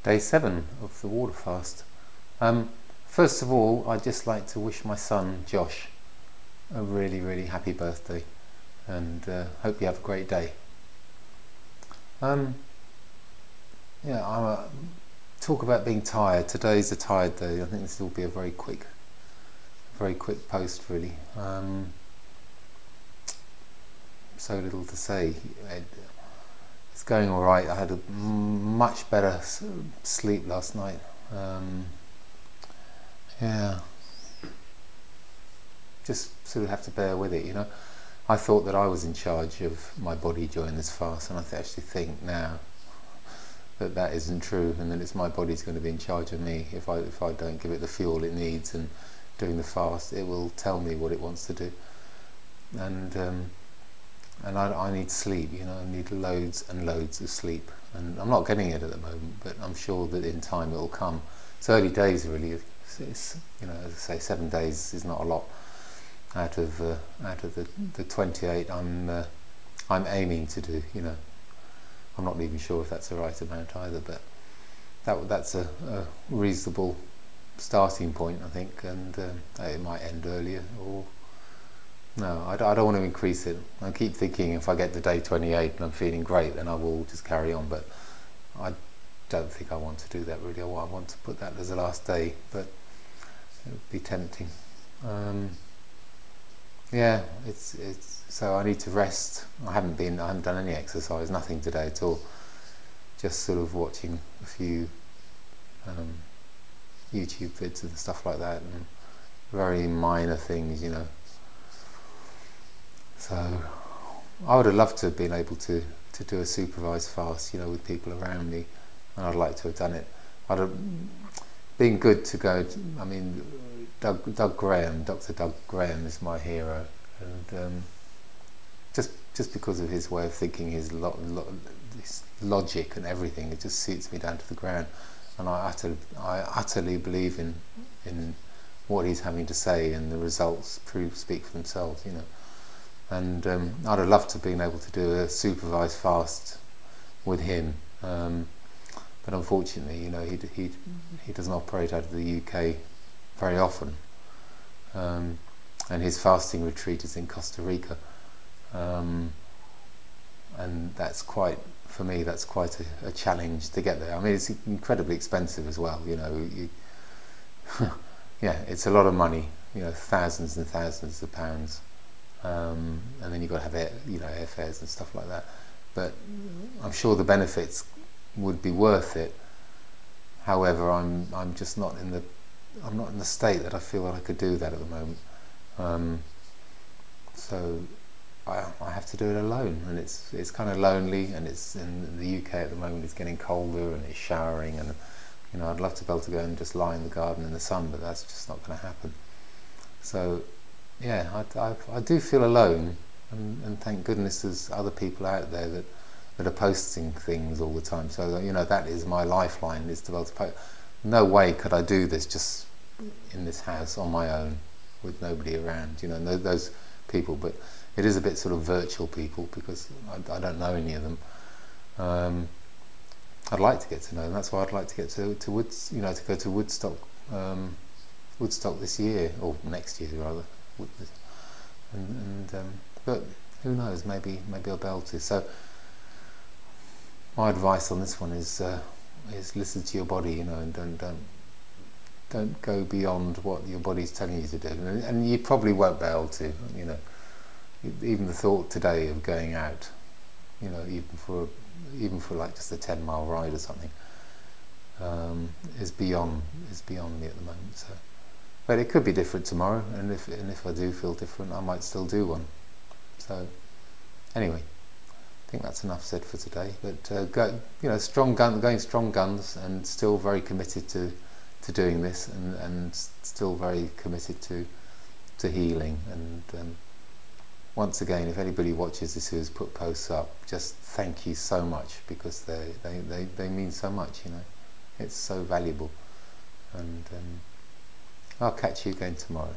Day 7 of the water fast. First of all, I'd just like to wish my son Josh a really, really happy birthday, and hope you have a great day. Talk about being tired. Today's a tired day. I think this will be a very quick post, really. So little to say. It's going all right. I had a much better sleep last night. Just sort of have to bear with it, you know. I thought that I was in charge of my body during this fast, and I actually think now that that isn't true, and that it's my body's going to be in charge of me if I don't give it the fuel it needs. And doing the fast, it will tell me what it wants to do, and I need sleep, you know. I need loads and loads of sleep, and I'm not getting it at the moment, but I'm sure that in time it will come. It's early days, really. It's, you know, as I say, 7 days is not a lot out of the 28 I'm aiming to do, you know. I'm not even sure if that's the right amount either, but that's a reasonable starting point, I think, and it might end earlier, or no, I don't want to increase it. I keep thinking if I get to day 28 and I'm feeling great, then I will just carry on, but I don't think I want to do that, really. I want to put that as the last day, but it would be tempting. It's so I need to rest. I haven't done any exercise, nothing today at all. Just sort of watching a few YouTube vids and stuff like that, and very minor things, you know. So I would have loved to have been able to do a supervised fast, you know, with people around me, and I'd like to have done it. I'd have been good to go. I mean, Doug Graham, Dr. Doug Graham is my hero, and just because of his way of thinking, his logic and everything, it just suits me down to the ground, and I utterly believe in what he's having to say, and the results speak for themselves, you know. And I'd have loved to have been able to do a supervised fast with him, but unfortunately, you know, he doesn't operate out of the UK very often, and his fasting retreat is in Costa Rica, and that's quite, for me, that's quite a challenge to get there. I mean, it's incredibly expensive as well, you know. Yeah, it's a lot of money, you know, thousands and thousands of pounds. And then you've got to have airfares and stuff like that. But I'm sure the benefits would be worth it. However, I'm just not in the state that I feel that I could do that at the moment. So I have to do it alone, and it's kind of lonely. And it's in the UK at the moment. It's getting colder, and it's showering, and you know, I'd love to be able to go and just lie in the garden in the sun, but that's just not going to happen. So yeah, I do feel alone, and thank goodness there's other people out there that are posting things all the time. So, you know, that is my lifeline, is to be able to post. No way could I do this just in this house on my own with nobody around, you know, those people. But it is a bit sort of virtual people, because I don't know any of them. I'd like to get to know them. That's why I'd like to get to Woods, you know, to go to Woodstock this year, or next year rather. But who knows? Maybe I'll be able to. So my advice on this one is listen to your body, you know, and don't go beyond what your body's telling you to do. And you probably won't be able to, you know. Even the thought today of going out, you know, even for like just a 10-mile ride or something, is beyond me at the moment. So. But it could be different tomorrow, and if I do feel different, I might still do one. So anyway, I think that's enough said for today. But going strong guns, and still very committed to doing this, and still very committed to healing. And once again, if anybody watches this who has put posts up, just thank you so much, because they mean so much. You know, it's so valuable. And I'll catch you again tomorrow.